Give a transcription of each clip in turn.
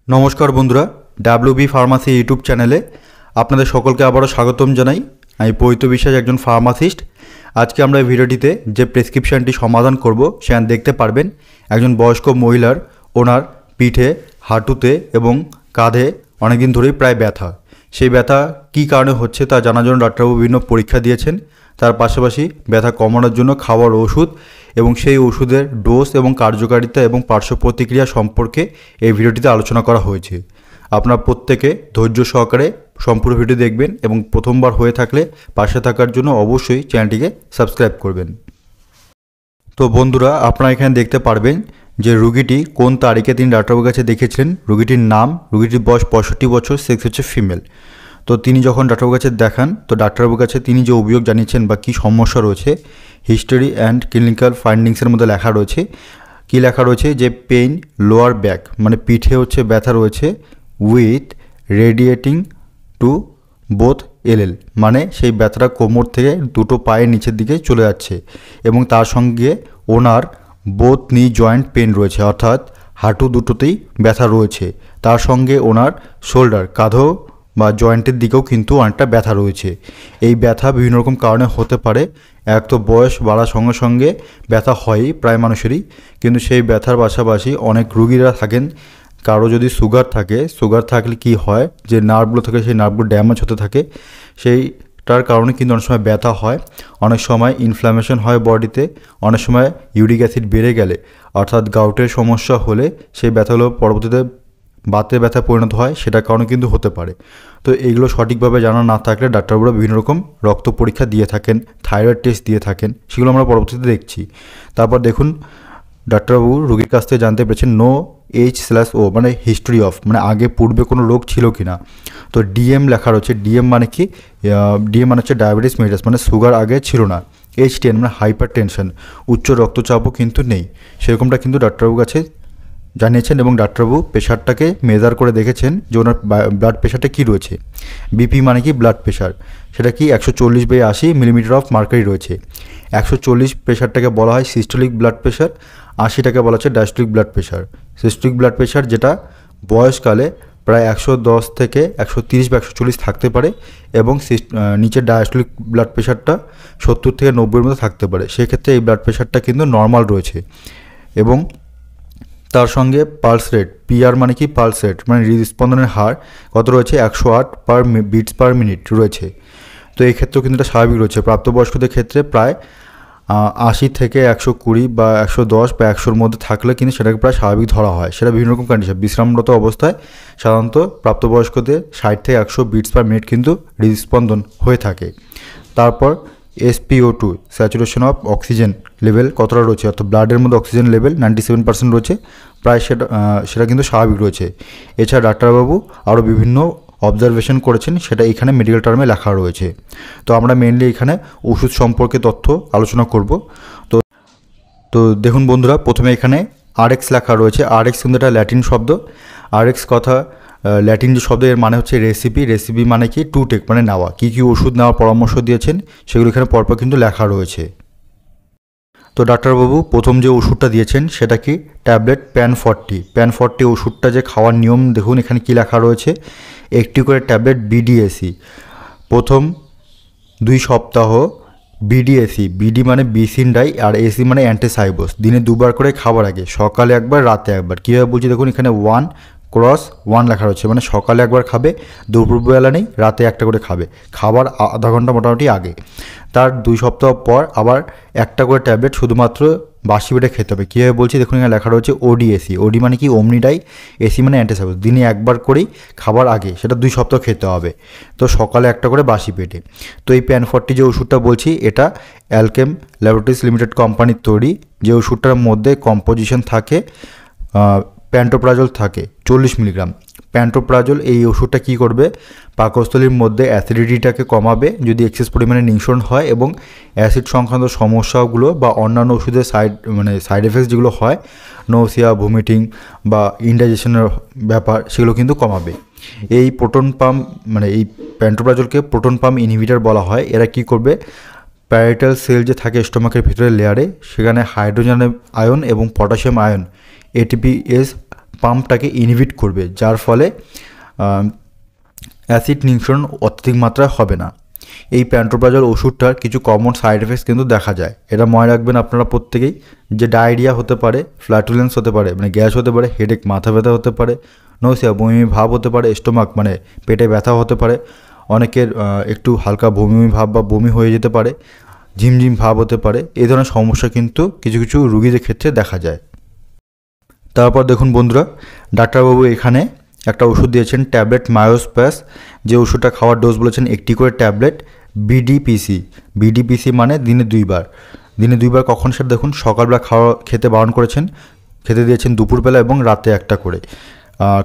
নমস্কার বন্ধুরা, WB pharmacy YouTube চ্যানেলে আপনাদের সকলকে আবারও স্বাগতম জানাই। আমি পৈত বিশ্বাস, একজন ফার্মাসিস্ট। আজকে আমরা এই ভিডিওটিতে যে প্রেসক্রিপশানটি সমাধান করব সেখানে দেখতে পারবেন একজন বয়স্ক মহিলার ওনার পিঠে, হাঁটুতে এবং কাঁধে অনেকদিন ধরেই প্রায় ব্যথা। সেই ব্যথা কী কারণে হচ্ছে তা জানার জন্য ডাক্তারবাবু বিভিন্ন পরীক্ষা দিয়েছেন। তার পাশাপাশি ব্যথা কমানোর জন্য খাওয়ার ওষুধ এবং সেই ওষুধের ডোজ এবং কার্যকারিতা এবং পার্শ্ব প্রতিক্রিয়া সম্পর্কে এই ভিডিওটিতে আলোচনা করা হয়েছে। আপনারা প্রত্যেকে ধৈর্য সহকারে সম্পূর্ণ ভিডিও দেখবেন এবং প্রথমবার হয়ে থাকলে পাশে থাকার জন্য অবশ্যই চ্যানেলটিকে সাবস্ক্রাইব করবেন। তো বন্ধুরা, আপনারা এখানে দেখতে পারবেন যে রুগীটি কোন তারিখে তিনি ডাক্তারবাবুর কাছে দেখেছিলেন, রুগীটির নাম, রুগীটির বয়স 65 বছর, সেক্স হচ্ছে ফিমেল। তো তিনি যখন ডাক্তারবাবুর কাছে দেখান, তো ডাক্তারবাবুর কাছে তিনি যে অভিযোগ জানিয়েছেন বা কী সমস্যা রয়েছে, হিস্টোরি অ্যান্ড ক্লিনিক্যাল ফাইন্ডিংসের মধ্যে লেখা রয়েছে। কী লেখা রয়েছে যে পেইন লোয়ার ব্যাক, মানে পিঠে হচ্ছে ব্যথা রয়েছে, with radiating to both LL, মানে সেই ব্যথাটা কোমর থেকে দুটো পায়ের নিচের দিকে চলে যাচ্ছে এবং তার সঙ্গে ওনার বোথ নি জয়েন্ট পেন রয়েছে, অর্থাৎ হাঁটু দুটোতেই ব্যথা রয়েছে। তার সঙ্গে ওনার শোল্ডার, কাঁধও বা জয়েন্টের দিকেও কিন্তু অনেকটা ব্যথা রয়েছে। এই ব্যথা বিভিন্ন রকম কারণে হতে পারে। এক তো বয়স বাড়ার সঙ্গে সঙ্গে ব্যথা হয়ই প্রায় মানুষেরই, কিন্তু সেই ব্যথার পাশাপাশি অনেক রুগীরা থাকেন, কারো যদি সুগার থাকে, সুগার থাকলে কি হয় যে নার্ভগুলো থাকে সেই নার্ভগুলো ড্যামেজ হতে থাকে, সেইটার কারণে কিন্তু অনেক সময় ব্যথা হয়। অনেক সময় ইনফ্ল্যামেশন হয় বডিতে, অনেক সময় ইউরিক অ্যাসিড বেড়ে গেলে অর্থাৎ গাউটের সমস্যা হলে সেই ব্যথাগুলো পরবর্তীতে বাতে ব্যথা পরিণত হয়, সেটার কারণে কিন্তু হতে পারে। তো এইগুলো সঠিকভাবে জানা না থাকলে ডাক্তারবাবুরা বিভিন্ন রকম রক্ত পরীক্ষা দিয়ে থাকেন, থাইরয়েড টেস্ট দিয়ে থাকেন, সেগুলো আমরা পরবর্তীতে দেখছি। তারপর দেখুন, ডাক্তারবাবু রোগীর কাছ থেকে জানতে পেরেছেন নো H/O, মানে হিস্ট্রি অফ, মানে আগে পূর্বে কোনো রোগ ছিল কি না। তো ডিএম লেখা রয়েছে। ডিএম মানে কি? ডিএম মানে হচ্ছে ডায়াবেটিস মেলিটাস, মানে সুগার আগে ছিল না। H10 মানে হাইপার টেনশন, উচ্চ রক্তচাপও কিন্তু নেই, সেরকমটা কিন্তু ডাক্তারবাবুর কাছে জানিয়েছেন এবং ডাক্তারবাবু প্রেশারটাকে মেজার করে দেখেছেন যে ওনার ব্লাড প্রেশারটা কী রয়েছে। বিপি মানে কি? ব্লাড প্রেশার, সেটা কি 140/80 মিলিমিটার অফ মার্কারি রয়েছে। 140 প্রেশারটাকে বলা হয় সিস্টোলিক ব্লাড প্রেশার, 80টাকে বলা হচ্ছে diastolic blood pressure. Systolic blood pressure যেটা বয়সকালে প্রায় 110 থেকে 130 বা 140 থাকতে পারে এবং নিচের ডায়াস্টোলিক ব্লাড প্রেশারটা 70 থেকে 90-এর মধ্যে থাকতে পারে। সেক্ষেত্রে এই ব্লাড প্রেশারটা কিন্তু নর্মাল রয়েছে। এবং তার সঙ্গে পালস রেট, পিআর মানে কি? পালস রেট মানে হৃদস্পন্দনের হার কত রয়েছে? 108 পার বিটস পার মিনিট রয়েছে। তো এই ক্ষেত্রেও কিন্তু এটা স্বাভাবিক রয়েছে। প্রাপ্তবয়স্কদের ক্ষেত্রে প্রায় 80 থেকে 120 বা 110 বা 100-র মধ্যে থাকলে কিন্তু সেটাকে প্রায় স্বাভাবিক ধরা হয়। সেটা বিভিন্ন রকম কন্ডিশন, বিশ্রামরত অবস্থায় সাধারণত প্রাপ্তবয়স্কদের 60 থেকে 100 বিটস পার মিনিট কিন্তু হৃদস্পন্দন হয়ে থাকে। তারপর SpO2, saturation of oxygen level কতটা রয়েছে, অর্থাৎ ব্লাডের মধ্যে অক্সিজেন লেভেল 97% রয়েছে, প্রায় সেটা কিন্তু স্বাভাবিক রয়েছে। এছাড়া ডাক্তারবাবু আরও বিভিন্ন অবজারভেশন করেছেন, সেটা এখানে মেডিকেল টার্মে লেখা রয়েছে। তো আমরা মেনলি এখানে ওষুধ সম্পর্কে তথ্য আলোচনা করব। তো দেখুন বন্ধুরা, প্রথমে এখানে RX লেখা রয়েছে। RX কিন্তু একটা ল্যাটিন শব্দ। RX কথা ল্যাটিন যে শব্দ, এর মানে হচ্ছে রেসিপি। রেসিপি মানে কি? টু টেক, মানে নেওয়া। কী কী ওষুধ নেওয়ার পরামর্শ দিয়েছেন সেগুলো এখানে পরপর কিন্তু লেখা রয়েছে। তো ডাক্তারবাবু প্রথম যে ওষুধটা দিয়েছেন সেটা কি? Tablet PAN40। PAN40 ওষুধটা যে খাওয়ার নিয়ম দেখুন এখানে কি লেখা রয়েছে। একটি করে ট্যাবলেট BDAC প্রথম 2 সপ্তাহ। BDAC, BD মানে বিসিন ডাই আর AC মানে অ্যান্টিসাইবোস, দিনে 2বার করে খাবার আগে, সকালে একবার রাতে একবার। কীভাবে বলছি দেখুন, এখানে 1x1 লেখা রয়েছে, মানে সকালে একবার খাবে, দুপুরবেলা নেই, রাতে একটা করে খাবে, খাবার আধা ঘন্টা মোটামুটি আগে। তার 2 সপ্তাহ পর আবার একটা করে ট্যাবলেট শুধুমাত্র বাসি পেটে খেতে হবে। কীভাবে বলছি দেখুন, এখানে লেখা রয়েছে ODAC। OD মানে কি? ওমনিডাই, AC মানে অ্যান্টিসাইবোস, দিনে একবার করেই খাবার আগে, সেটা 2 সপ্তাহ খেতে হবে। তো সকালে একটা করে বাসি পেটে। তো এই PAN40 যে ওষুধটা বলছি, এটা অ্যালকেম ল্যাবরেটরিজ লিমিটেড কোম্পানির তৈরি। যে ওষুধটার মধ্যে কম্পোজিশন থাকে প্যান্টোপ্রাজল থাকে 40 মিলিগ্রাম। প্যান্টোপ্রাজল এই ওষুধটা কী করবে? পাকস্থলীর মধ্যে অ্যাসিডিটিটাকে কমাবে যদি এক্সেস পরিমাণে নিঃসরণ হয়, এবং অ্যাসিড সংক্রান্ত সমস্যাগুলো বা অন্যান্য ওষুধের সাইড এফেক্টস যেগুলো হয়, নৌসিয়া, ভমিটিং বা ইনডাইজেশনের ব্যাপার, সেগুলো কিন্তু কমাবে। এই প্রোটন পাম্প, মানে এই প্যান্টোপ্রাজলকে প্রোটন পাম্প ইনহিবিটর বলা হয়। এরা কি করবে? প্যারাইটাল সেল যে থাকে স্টোমাকের ভিতরে লেয়ারে, সেখানে হাইড্রোজেন আয়ন এবং পটাশিয়াম আয়ন ATPase পাম্পটাকে ইনহিবিট করবে, যার ফলে অ্যাসিড নিঃসরণ অত্যধিক মাত্রায় হবে না। এই প্যান্টোপ্রাজল ওষুধটার কিছু কমন সাইড এফেক্টস কিন্তু দেখা যায়। এটা মনে রাখবেন আপনারা প্রত্যেকেই, যে ডায়রিয়া হতে পারে, ফ্ল্যাটুলেন্স হতে পারে মানে গ্যাস হতে পারে, হেডেক মাথা ব্যথা হতে পারে, নৌসিয়া বমি ভাব হতে পারে, স্টোমাক মানে পেটে ব্যথা হতে পারে, অনেকের একটু হালকা বমি ভাব বা বমি হয়ে যেতে পারে, ঝিমঝিম ভাব হতে পারে। এই ধরনের সমস্যা কিন্তু কিছু কিছু রুগীদের ক্ষেত্রে দেখা যায়। তারপর দেখুন বন্ধুরা, ডাক্তারবাবু এখানে একটা ওষুধ দিয়েছেন ট্যাবলেট মায়োস্প্যাস, যে ওষুধটা খাওয়ার ডোজ বলেছেন 80 করে ট্যাবলেট বিডিপিসি। বিডিপিসি মানে দিনে 2 বার। দিনে 2 বার কখন সেটা দেখুন, সকালবেলা খেতে বারণ করেছেন, খেতে দিয়েছেন দুপুরবেলা এবং রাতে একটা করে,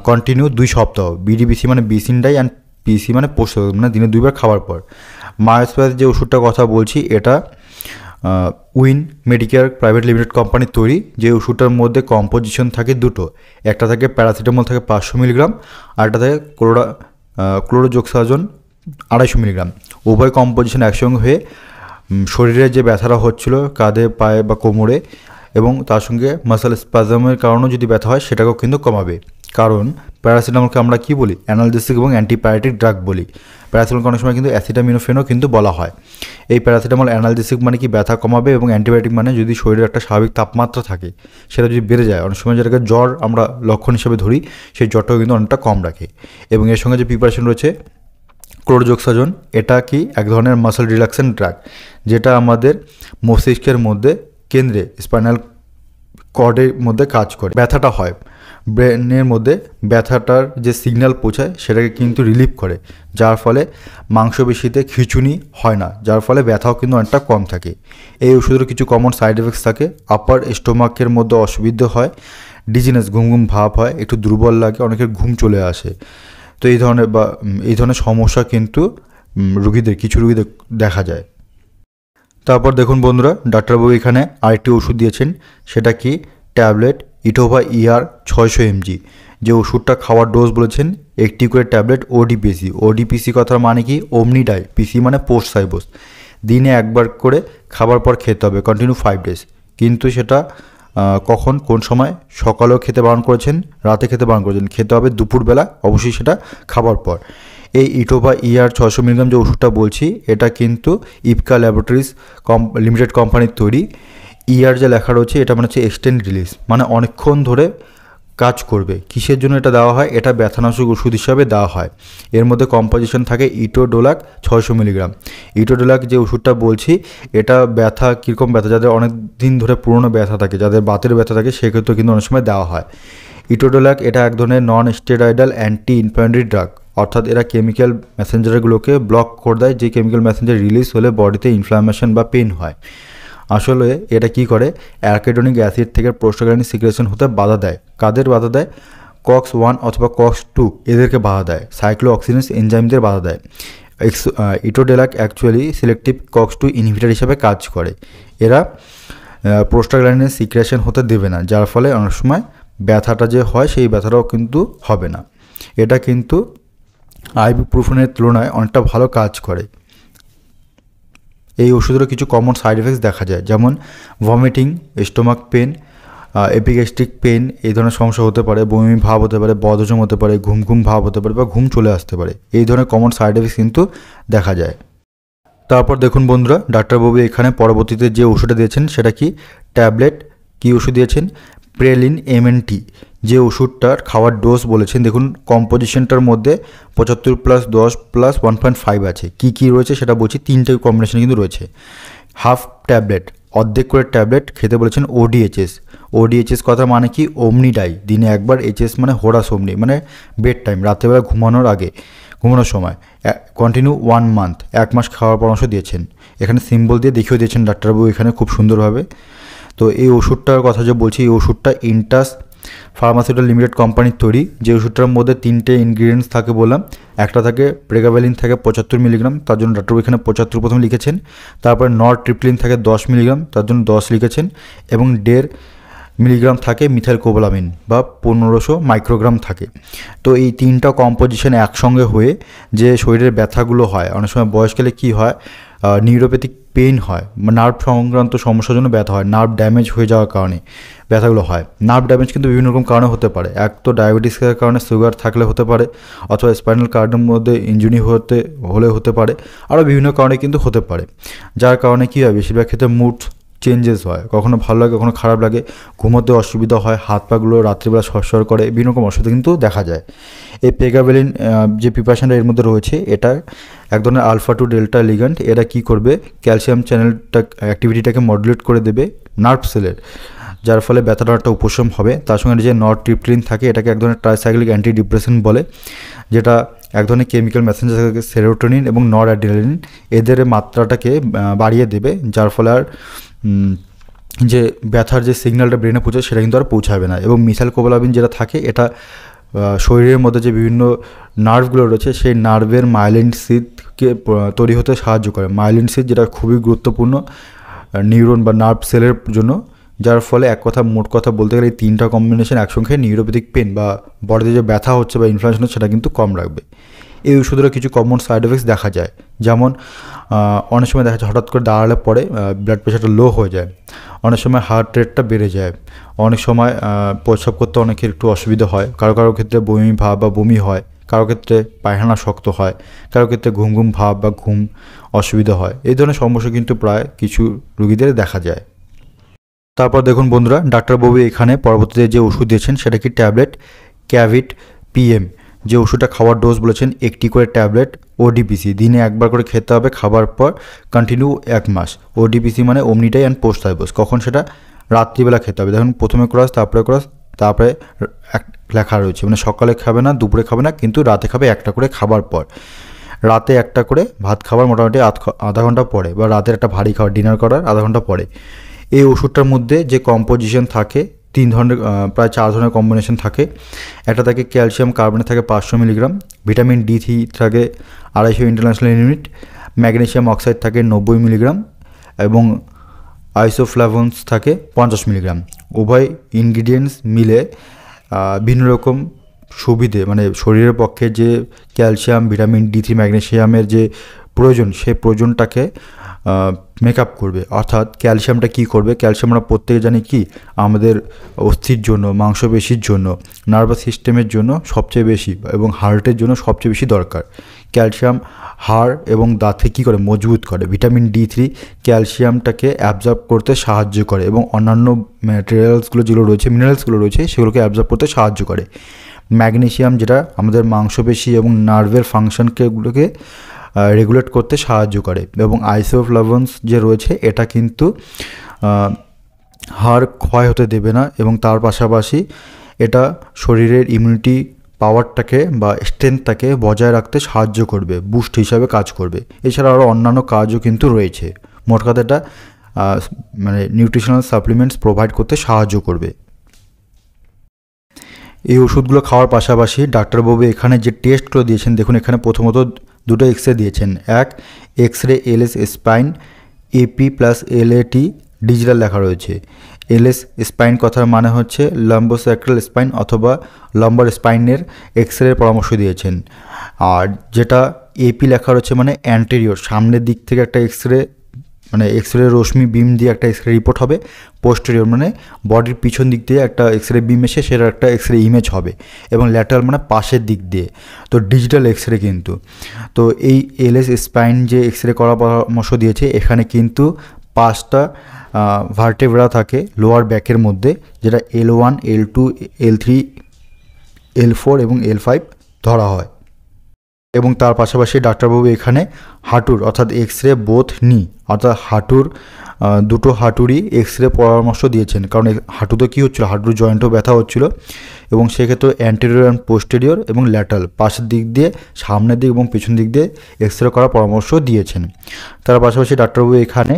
কন্টিনিউ 2 সপ্তাহ। বিডিপিসি মানে বিসিনডাই অ্যান্ড পিসি মানে পোস্ট, মানে দিনে 2 বার খাওয়ার পর। মায়োস্প্যাস যে ওষুধটার কথা বলছি এটা উইন মেডিকেয়ার প্রাইভেট লিমিটেড কোম্পানির তৈরি। যে ওষুধটার মধ্যে কম্পোজিশন থাকে দুটো, একটা থাকে প্যারাসিটামল থাকে 500 মিলিগ্রাম, আর একটা থাকে ক্লোরোজোক্সাজোন 250 মিলিগ্রাম। উভয় কম্পোজিশন একসঙ্গে হয়ে শরীরে যে ব্যথাটা হচ্ছিল কাঁধে, পায়ে বা কোমরে, এবং তার সঙ্গে মাসেল স্পাজমের কারণেও যদি ব্যথা হয় সেটাকেও কিন্তু কমাবে। কারণ প্যারাসিটামলকে আমরা কী বলি, অ্যানালজেসিক এবং অ্যান্টিপাইরেটিক ড্রাগ বলি। প্যারাসিটামলকে অনেক সময় কিন্তু অ্যাসিটামিনোফেনও কিন্তু বলা হয়। এই প্যারাসিটামল অ্যানালজেসিক মানে কি ব্যথা কমাবে, এবং অ্যান্টিবায়োটিক মানে যদি শরীরে একটা স্বাভাবিক তাপমাত্রা থাকে সেটা যদি বেড়ে যায়, অনেক সময় যেটাকে জ্বর আমরা লক্ষণ হিসেবে ধরি, সেই জ্বরটাও কিন্তু অনেকটা কম রাখে। এবং এর সঙ্গে যে প্রিপারেশন রয়েছে ক্লোরোজোক্সাজোন, এটা কি এক ধরনের মাসল রিল্যাক্সেন্ট ড্রাগ, যেটা আমাদের মস্তিষ্কের মধ্যে কেন্দ্রে স্পাইনাল কর্ডের মধ্যে কাজ করে। ব্যথাটা হয় ব্রেনের মধ্যে, ব্যথাটার যে সিগন্যাল পৌঁছায় সেটাকে কিন্তু রিলিভ করে, যার ফলে মাংসপেশিতে খিঁচুনি হয় না, যার ফলে ব্যথাও কিন্তু অনেকটা কম থাকে। এই ওষুধের কিছু কমন সাইড এফেক্টস থাকে। আপার স্টোমাকের মধ্যে অসুবিধা হয়, ডিজিনেস ঘুম ঘুম ভাব হয়, একটু দুর্বল লাগে, অনেকের ঘুম চলে আসে। তো এই ধরনের সমস্যা কিন্তু কিছু রুগীদের দেখা যায়। তারপর দেখুন বন্ধুরা, ডাক্তারবাবু এখানে আরেকটি ওষুধ দিয়েছেন, সেটা কি ট্যাবলেট ইটোভা ER 600 mg। যে ওষুধটা খাওয়ার ডোজ বলেছেন 80 করে ট্যাবলেট ওডিপিসি। ওডিপিসি কথার মানে কি, ওমনিডাই, পিসি মানে পোস্ট সাইবোস। দিনে একবার করে খাবার পর খেতে হবে, কন্টিনিউ 5 ডেজ। কিন্তু সেটা কখন, কোন সময়, সকালেও খেতে বারণ করেছেন, রাতে খেতে বারণ করেছেন, খেতে হবে দুপুরবেলা, অবশ্যই সেটা খাবার পর। এই ইটোভা ER 600 মিলিগ্রাম যে ওষুধটা বলছি, এটা কিন্তু ইপকা ল্যাবরেটরিজ লিমিটেড কোম্পানির তৈরি। ER যে লেখা রয়েছে এটা মানে হচ্ছে এক্সটেন্ড রিলিজ, মানে অনেকক্ষণ ধরে কাজ করবে। কিসের জন্য এটা দেওয়া হয়, এটা ব্যথানাশক ওষুধ হিসাবে দেওয়া হয়। এর মধ্যে কম্পোজিশন থাকে ইটোডোলাক 600 মিলিগ্রাম। ইটোডোলাক যে ওষুধটা বলছি, এটা ব্যথা কীরকম ব্যথা, যাদের অনেক দিন ধরে পুরনো ব্যথা থাকে, যাদের বাতের ব্যথা থাকে, সেক্ষেত্রেও কিন্তু অনেক সময় দেওয়া হয়। ইটোডোলাক এটা এক ধরনের non steroidal anti inflammatory drug, অর্থাৎ এরা কেমিক্যাল মেসেঞ্জারগুলোকে ব্লক করে দেয়, যে কেমিক্যাল মেসেঞ্জার রিলিজ হলে বডিতে ইনফ্ল্যামেশন বা পেন হয়। আসলে এটা কি করে, অ্যারকিডোনিক অ্যাসিড থেকে প্রোস্টাগ্ল্যান্ডিন সিক্রেশন হতে বাধা দেয়। কাদের বাধা দেয়, COX-1 অথবা COX-2 এদেরকে বাধা দেয়, সাইক্লোঅক্সিডেজ এনজাইমদের বাধা দেয়। Etodolac actually selective COX-2 inhibitor হিসেবে কাজ করে। এরা প্রোস্টাগ্ল্যান্ডিনের সিক্রেশন হতে দেবে না, যার ফলে অনেক সময় ব্যথাটা যে হয় সেই ব্যথাটাও কিন্তু হবে না। এটা কিন্তু আইবুপ্রোফেনের তুলনায় অনেকটা ভালো কাজ করে। এই ওষুধেরও কিছু কমন সাইড এফেক্টস দেখা যায়, যেমন vomiting, stomach pain, epigastric pain, এই ধরনের সমস্যা হতে পারে, বমি ভাব হতে পারে, বদহজম হতে পারে, ঘুম ঘুম ভাব হতে পারে, বা ঘুম চলে আসতে পারে। এই ধরনের কমন সাইড এফেক্টস কিন্তু দেখা যায়। তারপর দেখুন বন্ধুরা, ডাক্তারবাবু এখানে পরবর্তীতে যে ওষুধটা দিয়েছেন সেটা কি ট্যাবলেট, কি ওষুধ দিয়েছেন, প্রেলিন MNT। যে ওষুধটার খাওয়ার ডোজ বলেছেন, দেখুন কম্পোজিশনটার মধ্যে 75+10+1.5 আছে। কি রয়েছে সেটা বলছি, 3টে কম্বিনেশন কিন্তু রয়েছে। হাফ ট্যাবলেট, অর্ধেক করে ট্যাবলেট খেতে বলেছেন ODHS। ODHS কথা মানে কি, ওমনিডাই, দিনে একবার, HS মানে হোরাস ওমনি, মানে বেড টাইম, রাত্রেবেলা ঘুমানোর আগে, ঘুমানোর সময়, কন্টিনিউ 1 মান্থ, 1 মাস খাওয়ার পরামর্শ দিয়েছেন। এখানে সিম্বল দিয়ে দেখিয়ে দিয়েছেন ডাক্তারবাবু এখানে খুব সুন্দরভাবে। তো এই ওষুধটার কথা যে বলছি, এই ওষুধটা ইন্টাস ফার্মাসিউটিক্যাল লিমিটেড কোম্পানির তৈরি। যে ওষুধটার মধ্যে 3টে ইনগ্রিডিয়েন্টস থাকে বললাম, একটা থাকে প্রেগাভ্যালিন থাকে 75 মিলিগ্রাম, তার জন্য ডাক্তারবাবু এখানে 75 প্রথমে লিখেছেন। তারপরে নরট্রিপ্লিন থাকে 10 মিলিগ্রাম, তার জন্য 10 লিখেছেন, এবং মিলিগ্রাম থাকে মিথাইল কোবালামিন বা 1500 মাইক্রোগ্রাম থাকে। তো এই তিনটা কম্পোজিশন একসঙ্গে হয়ে যে শরীরের ব্যথাগুলো হয়, অনেক সময় বয়সকালে কী হয়, নিউরোপ্যাথিক পেইন হয়, নার্ভ সংক্রান্ত সমস্যার জন্য ব্যথা হয়, নার্ভ ড্যামেজ হয়ে যাওয়ার কারণে ব্যথাগুলো হয়। নার্ভ ড্যামেজ কিন্তু বিভিন্ন রকম কারণে হতে পারে, এক তো ডায়াবেটিসের কারণে, সুগার থাকলে হতে পারে, অথবা স্পাইনাল কার্ডের মধ্যে ইনজুরি হতে পারে, আরও বিভিন্ন কারণে কিন্তু হতে পারে। যার কারণে কী হয়, বেশিরভাগ ক্ষেত্রে মুড চেঞ্জেস হয়, কখনো ভালো লাগে কখনো খারাপ লাগে, ঘুমোতে অসুবিধা হয়, হাত পাগুলো রাত্রিবেলা সরসর করে, বিভিন্ন রকম অসুবিধা কিন্তু দেখা যায়। এই প্রেগাবেলিন যে প্রিপারেশনটা এর মধ্যে রয়েছে, এটা এক ধরনের আলফা টু ডেল্টা লিগ্যান্ড। এরা কী করবে, ক্যালসিয়াম চ্যানেলটা অ্যাক্টিভিটিটাকে মডুলেট করে দেবে নার্ভ সেলের, যার ফলে ব্যথাটা একটা উপশম হবে। তার সঙ্গে যে নরট্রিপটিলিন থাকে, এটাকে এক ধরনের ট্রাইসাইক্লিক অ্যান্টি ডিপ্রেসেন্ট বলে, যেটা এক ধরনের কেমিক্যাল মেসেঞ্জার থাকে, সেরোটোনিন এবং নর অ্যাড্রিনালিন, এদের মাত্রাটাকে বাড়িয়ে দেবে, যার ফলে আর যে ব্যথার যে সিগন্যালটা ব্রেনে পৌঁছায় সেটা কিন্তু আর পৌঁছাবে না। এবং মিথাইল কোবালামিন যেটা থাকে, এটা শরীরের মধ্যে যে বিভিন্ন নার্ভগুলো রয়েছে সেই নার্ভের মাইলিন সিথকে তৈরি হতে সাহায্য করে। মাইলিন সিথ যেটা খুবই গুরুত্বপূর্ণ নিউরন বা নার্ভ সেলের জন্য, যার ফলে মোট কথা বলতে গেলে এই তিনটা কম্বিনেশন একসঙ্গে নিউরোপ্যাথিক পেন বা বডিতে যে ব্যথা হচ্ছে বা ইনফ্লামেশন হচ্ছে সেটা কিন্তু কম রাখবে। এই ওষুধের কিছু কমন সাইড এফেক্টস দেখা যায়, যেমন অনেক সময় দেখা যায় হঠাৎ করে দাঁড়ালে পরে ব্লাড প্রেশারটা লো হয়ে যায়, অনেক সময় হার্ট রেটটা বেড়ে যায়, অনেক সময় প্রস্রাব করতে অনেকের একটু অসুবিধা হয়, কারো ক্ষেত্রে বমি ভাব বা বমি হয়, কারো ক্ষেত্রে পায়খানা শক্ত হয়, কারো ক্ষেত্রে ঘুম ভাব বা ঘুম অসুবিধা হয়। এই ধরনের সমস্যা কিন্তু প্রায় কিছু রোগীদের দেখা যায়। তারপর দেখুন বন্ধুরা, ডাক্তারবাবু এখানে পরবর্তীতে যে ওষুধ দিয়েছেন সেটা কি ট্যাবলেট ক্যাভিট PM। যে ওষুধটা খাওয়ার ডোজ বলেছেন 1টি করে ট্যাবলেট ODPC, দিনে একবার করে খেতে হবে, খাবার পর কন্টিনিউ 1 মাস। ODPC মানে ওমনিটাই অ্যান্ড পোস্ট থাইবোস। কখন সেটা, রাত্রিবেলা খেতে হবে। দেখুন প্রথমে ক্রস, তারপরে লেখা রয়েছে, মানে সকালে খাবে না, দুপুরে খাবে না, কিন্তু রাতে খাবে একটা করে খাবার পর। রাতে একটা করে ভাত খাবার মোটামুটি আধা ঘন্টা পরে, বা রাতের একটা ভারী খাবার ডিনার করার আধা ঘন্টা পরে। এই ওষুধটার মধ্যে যে কম্পোজিশন থাকে, 3 ধরনের প্রায় 4 ধরনের কম্বিনেশন থাকে। একটা থাকে ক্যালসিয়াম কার্বনেট থাকে 500 মিলিগ্রাম, ভিটামিন D3 থাকে 250 ইন্টারন্যাশনাল ইউনিট, ম্যাগনেসিয়াম অক্সাইড থাকে 90 মিলিগ্রাম এবং আইসোফ্লাভোনস থাকে 50 মিলিগ্রাম। উভয় ইনগ্রিডিয়েন্টস মিলে ভিন্ন রকম সুবিধে, মানে শরীরের পক্ষে যে ক্যালসিয়াম, ভিটামিন D3, ম্যাগনেসিয়ামের যে প্রয়োজন, সেই প্রয়োজনটাকে মেকআপ করবে। অর্থাৎ ক্যালসিয়ামটা কি করবে, ক্যালসিয়াম আমরা প্রত্যেকে জানি কি আমাদের অস্থির জন্য, মাংসপেশির জন্য, নার্ভাস সিস্টেমের জন্য সবচেয়ে বেশি এবং হার্টের জন্য সবচেয়ে বেশি দরকার। ক্যালসিয়াম হাড় এবং দাঁতকে কী করে, মজবুত করে। ভিটামিন D3 ক্যালসিয়ামটাকে অ্যাবজর্ব করতে সাহায্য করে এবং অন্যান্য যেগুলো রয়েছে, মিনারেলসগুলো রয়েছে, সেগুলোকে অ্যাবজর্ব করতে সাহায্য করে। ম্যাগনেসিয়াম যেটা আমাদের মাংসপেশি এবং নার্ভের ফাংশনগুলোকে রেগুলেট করতে সাহায্য করে। এবং আইসোফ্লাভোনস যে রয়েছে, এটা কিন্তু হাড় ক্ষয় হতে দেবে না এবং তার পাশাপাশি এটা শরীরের ইমিউনিটি পাওয়ারটাকে বা স্ট্রেংথটাকে বজায় রাখতে সাহায্য করবে, বুস্ট হিসাবে কাজ করবে। এছাড়া আরও অন্যান্য কাজও কিন্তু রয়েছে। মোট কথা এটা মানে নিউট্রিশনাল সাপ্লিমেন্টস প্রোভাইড করতে সাহায্য করবে। এই ওষুধগুলো খাওয়ার পাশাপাশি ডাক্তারবাবু এখানে যে টেস্টগুলো দিয়েছেন, দেখুন এখানে প্রথমত দুটো এক্সরে দিয়েছেন। এক, X-ray LS spine AP + LAT digital লেখা রয়েছে। LS স্পাইন কথার মানে হচ্ছে লাম্বোস্যাক্রাল স্পাইন অথবা লাম্বার স্পাইনের এক্সরের পরামর্শ দিয়েছেন। আর যেটা AP লেখা রয়েছে মানে অ্যান্টেরিয়র, সামনের দিক থেকে একটা এক্সরে, মানে এক্সরে রশ্মি বিম দিয়ে একটা এক্সরে রিপোর্ট হবে। পোস্টেরিয়র মানে বডির পিছন দিক দিয়ে একটা এক্সরে বিম এসে সেটার একটা এক্সরে ইমেজ হবে। এবং ল্যাটারাল মানে পাশের দিক দিয়ে। তো ডিজিটাল এক্সরে কিন্তু। তো এই LS স্পাইন যে এক্সরে করার পরামর্শ দিয়েছে, এখানে কিন্তু 5টা ভার্টেব্রা থাকে লোয়ার ব্যাকের মধ্যে, যেটা L1, L2, L3, L4 এবং L5 ধরা হয়। এবং তার পাশাপাশি ডাক্তারবাবু এখানে হাঁটুর অর্থাৎ এক্সরে বোথ নি অর্থাৎ হাঁটুর দুটো হাঁটুরই এক্সরে পরামর্শ দিয়েছেন। কারণ হাঁটুতে কী হচ্ছিলো, হাঁটুর জয়েন্টও ব্যথা হচ্ছিলো এবং সেক্ষেত্রে অ্যান্টেরিয়র অ্যান্ড পোস্টেরিয়র এবং ল্যাটারাল পাশের দিক দিয়ে, সামনের দিক এবং পেছন দিক দিয়ে এক্সরে করার পরামর্শ দিয়েছেন। তার পাশাপাশি ডাক্তারবাবু এখানে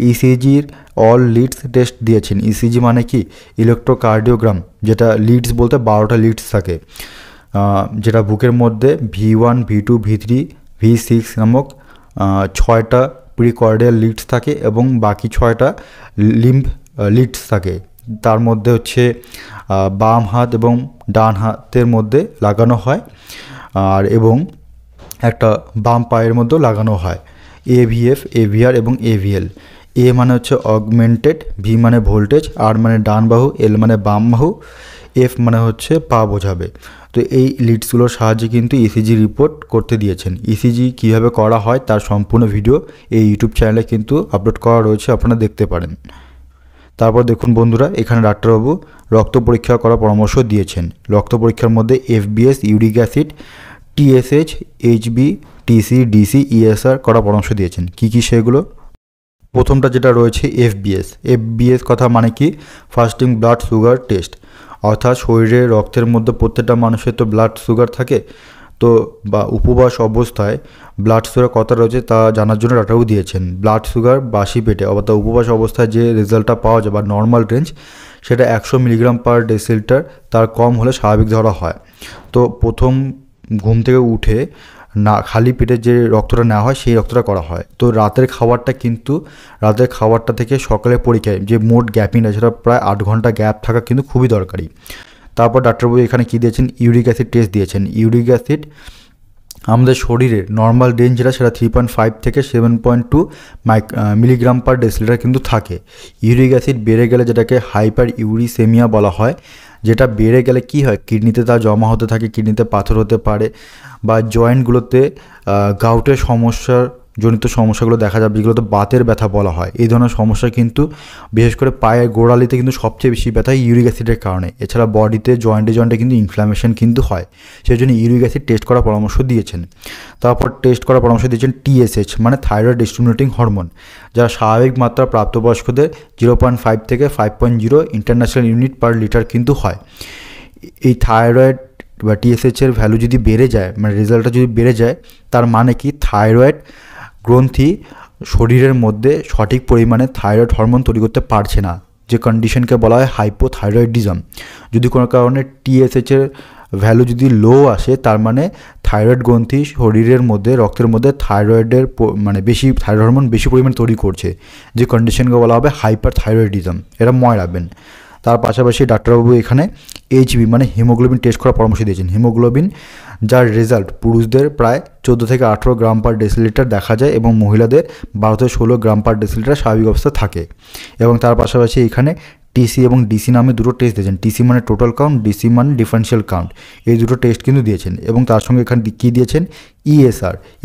ECGর অল লিডস টেস্ট দিয়েছেন। ECG মানে কি, ইলেকট্রোকার্ডিওগ্রাম, যেটা লিডস বলতে 12টা লিডস থাকে, যেটা বুকের মধ্যে V1, V2, V3, V6 নামক 6টা প্রিকর্ডিয়াল লিডস থাকে এবং বাকি 6টা লিম্ব লিডস থাকে। তার মধ্যে হচ্ছে বাম হাত এবং ডান হাতের মধ্যে লাগানো হয় আর এবং একটা বাম পায়ের মধ্যেও লাগানো হয়। AVF, AVR এবং AVL। এ মানে হচ্ছে অগমেন্টেড, ভি মানে ভোল্টেজ, আর মানে ডান বাহু, এল মানে বাম বাহু, এফ মানে হচ্ছে পা বোঝাবে। তো এই লিডসগুলোর সাহায্যে কিন্তু ইসিজি রিপোর্ট করতে দিয়েছেন। ইসিজি কীভাবে করা হয় তার সম্পূর্ণ ভিডিও এই ইউটিউব চ্যানেলে কিন্তু আপলোড করা রয়েছে, আপনারা দেখতে পারেন। তারপর দেখুন বন্ধুরা, এখানে ডাক্তারবাবু রক্ত পরীক্ষা করার পরামর্শ দিয়েছেন। রক্ত পরীক্ষার মধ্যে FBS, uric acid, TSH, HB, TC, DC, ESR করার পরামর্শ দিয়েছেন। কি সেগুলো? প্রথমটা যেটা রয়েছে FBS কথা মানে কি, ফাস্টিং ব্লাড সুগার টেস্ট, অর্থাৎ শরীরে রক্তের মধ্যে প্রত্যেকটা মানুষের তো ব্লাড সুগার থাকে, তো বা উপবাস অবস্থায় ব্লাড সুগার কত রয়েছে তা জানার জন্য ডাক্তারবাবু দিয়েছেন। ব্লাড সুগার বাসি পেটে অর্থাৎ উপবাস অবস্থায় যে রেজাল্টটা পাওয়া যায় বা নর্মাল রেঞ্জ, সেটা 100 মিলিগ্রাম পার ডেসিলিটার, তার কম হলে স্বাভাবিক ধরা হয়। তো প্রথম ঘুম থেকে উঠে না খালি পেটে যে রক্তটা নেওয়া হয় সেই রক্তটা করা হয়। তো রাতের খাবারটা থেকে সকালের পরীক্ষায় যে মোট গ্যাপিং আছে সেটা প্রায় 8 ঘন্টা গ্যাপ থাকা কিন্তু খুবই দরকারি। তারপর ডাক্তারবাবু এখানে কী দিয়েছেন, ইউরিক অ্যাসিড টেস্ট দিয়েছেন। ইউরিক অ্যাসিড আমাদের শরীরের নর্মাল রেঞ্জ যেটা সেটা 3.5 থেকে 7.2 মিলিগ্রাম পার ডেসিলিটার কিন্তু থাকে। ইউরিক অ্যাসিড বেড়ে গেলে যেটাকে হাইপার ইউরিসেমিয়া বলা হয়, যেটা বেড়ে গেলে কি হয়, কিডনিতে তা জমা হতে থাকে, কিডনিতে পাথর হতে পারে বা জয়েন্টগুলোতে গাউটের জনিত সমস্যাগুলো দেখা যাবে, যেগুলোতে বাতের ব্যথা বলা হয়। এই ধরনের সমস্যা কিন্তু বিশেষ করে পায়ের গোড়ালিতে কিন্তু সবচেয়ে বেশি ব্যথা ইউরিক অ্যাসিডের কারণে। এছাড়া বডিতে জয়েন্টে কিন্তু ইনফ্ল্যামেশন কিন্তু হয়, সেই জন্য ইউরিক অ্যাসিড টেস্ট করার পরামর্শ দিয়েছেন। তারপর টেস্ট করার পরামর্শ দিয়েছেন TSH মানে থাইরয়েড স্টিমুলেটিং হরমোন, যা স্বাভাবিক মাত্রা প্রাপ্তবয়স্কদের 0.5 থেকে 5.0 ইন্টারন্যাশনাল ইউনিট পার লিটার কিন্তু হয়। এই থাইরয়েড বা TSH এর ভ্যালু যদি বেড়ে যায়, মানে রেজাল্টটা যদি বেড়ে যায়, তার মানে কি থাইরয়েড গ্রন্থি শরীরের মধ্যে সঠিক পরিমাণে থাইরয়েড হরমোন তৈরি করতে পারছে না, যে কন্ডিশনকে বলা হয় হাইপোথাইরয়েডিজম। যদি কোনো কারণে TSH এর ভ্যালু যদি লো আসে, তার মানে থাইরয়েড গ্রন্থি শরীরের মধ্যে রক্তের মধ্যে থাইরয়েডের মানে থাইরয়েড হরমোন বেশি পরিমাণে তৈরি করছে, যে কন্ডিশনকে বলা হবে হাইপারথাইরয়েডিজম। এটা মনে রাখবেন। তার পাশাপাশি ডাক্তারবাবু এখানে HB মানে হিমোগ্লোবিন টেস্ট করার পরামর্শ দিয়েছেন। হিমোগ্লোবিন যার রেজাল্ট পুরুষদের প্রায় 14 থেকে 18 গ্রাম পার ডেসিলিটার দেখা যায় এবং মহিলাদের 12 থেকে 16 গ্রাম পার ডেসিলিটার স্বাভাবিক অবস্থা থাকে। এবং তার পাশাপাশি এখানে TC এবং DC নামে দুটো টেস্ট দিয়েছেন। TC মানে টোটাল কাউন্ট, DC মানে ডিফারেন্সিয়াল কাউন্ট। এই দুটো টেস্ট কিন্তু দিয়েছেন। এবং তার সঙ্গে এখানে কী দিয়েছেন,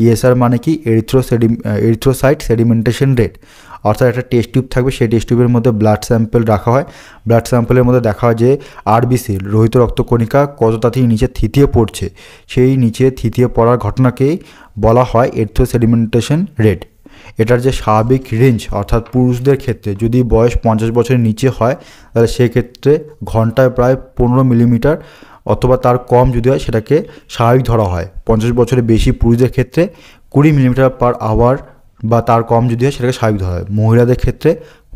ESR মানে কি, এরিথ্রোসাইট সেডিমেন্টেশন রেট, অর্থাৎ একটা টেস্ট টিউব থাকবে, সেই টেস্ট টিউবের মধ্যে ব্লাড স্যাম্পেল রাখা হয়। ব্লাড স্যাম্পেলের মধ্যে দেখা হয় যে RBC রোহিত রক্তকণিকা কত তাড়াতাড়ি নিচে থিতিয়ে পড়ছে, সেই নিচে থিতিয়ে পড়ার ঘটনাকেই বলা হয় এরিথ্রো সেডিমেন্টেশন রেট। এটার যে স্বাভাবিক রেঞ্জ, অর্থাৎ পুরুষদের ক্ষেত্রে যদি বয়স 50 বছরের নিচে হয়, তাহলে সেক্ষেত্রে ঘন্টায় প্রায় 15 মিলিমিটার অথবা তার কম যদি হয় সেটাকে স্বাভাবিক ধরা হয়। 50 বছরের বেশি পুরুষদের ক্ষেত্রে 20 মিলিমিটার পার আওয়ার বা তার কম যদি হয় সেটাকে স্বাভাবিক ধরা হয়। মহিলাদের ক্ষেত্রে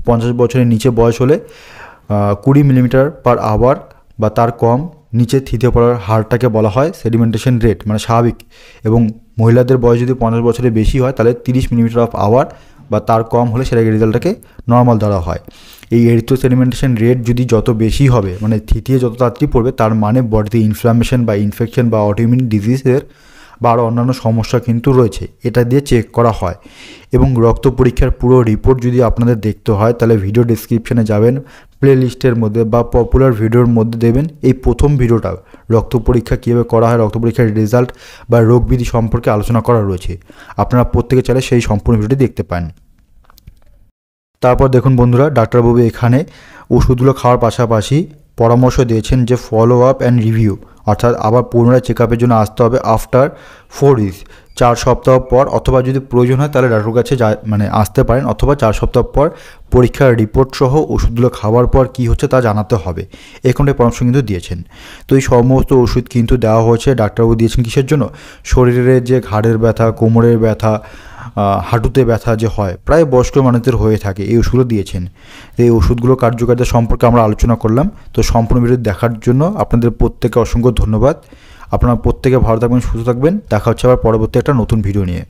50 বছরের নিচে বয়স হলে 20 মিলিমিটার পার আওয়ার বা তার কম নিচে থিতিয়ে পড়ার হারটাকে বলা হয় সেডিমেন্টেশন রেট মানে স্বাভাবিক। এবং মহিলাদের বয়স যদি 50 বছরের বেশি হয়, তাহলে 30 মিলিমিটার অফ আওয়ার বা তার কম হলে সেটাকে রেজাল্টটাকে নর্মাল ধরা হয়। এই এরিথ্রো সেডিমেন্টেশন রেট যদি যত বেশি হবে, মানে থিতিয়ে যত তাড়াতাড়ি পড়বে, তার মানে বডিতে ইনফ্লামেশন বা ইনফেকশন বা অটোইমিউন ডিজিজের বা আরও অন্যান্য সমস্যা কিন্তু রয়েছে, এটা দিয়ে চেক করা হয়। এবং রক্ত পরীক্ষার পুরো রিপোর্ট যদি আপনাদের দেখতে হয়, তাহলে ভিডিও ডেসক্রিপশানে যাবেন, প্লে লিস্টের মধ্যে বা পপুলার ভিডিওর মধ্যে দেবেন এই প্রথম ভিডিওটা, রক্ত পরীক্ষা কীভাবে করা হয়, রক্ত পরীক্ষার রেজাল্ট বা রোগবিধি সম্পর্কে আলোচনা করা রয়েছে। আপনারা প্রত্যেকে চাইলে সেই সম্পূর্ণ ভিডিওটি দেখতে পান। তারপর দেখুন বন্ধুরা, ডাক্তারবাবু এখানে ওষুধগুলো খাওয়ার পাশাপাশি পরামর্শ দিয়েছেন যে ফলো আপ অ্যান্ড রিভিউ, অর্থাৎ আবার পুনরায় চেক আপের জন্য আসতে হবে আফটার 4 উইকস, 4 সপ্তাহ পর, অথবা যদি প্রয়োজন হয় তাহলে ডাক্তারের কাছে আসতে পারেন, অথবা 4 সপ্তাহ পর পরীক্ষার রিপোর্ট সহ ওষুধগুলো খাওয়ার পর কী হচ্ছে তা জানাতে হবে। এখানটায় পরামর্শ কিন্তু দিয়েছেন। তো এই সমস্ত ওষুধ কিন্তু দেওয়া হয়েছে, ডাক্তারবাবু দিয়েছেন কিসের জন্য, শরীরে যে ঘাড়ের ব্যথা, কোমরের ব্যথা, হাঁটুতে ব্যথা যে হয়, প্রায় বয়স্ক মানুষদের হয়ে থাকে, এই ওষুধগুলো দিয়েছেন। এই ওষুধগুলো কার্যকারিতা সম্পর্কে আমরা আলোচনা করলাম। তো সম্পূর্ণ ভিডিও দেখার জন্য আপনাদের প্রত্যেকে অসংখ্য ধন্যবাদ। আপনারা প্রত্যেকে ভালো থাকবেন, সুস্থ থাকবেন। দেখা হচ্ছে আবার পরবর্তী একটা নতুন ভিডিও নিয়ে।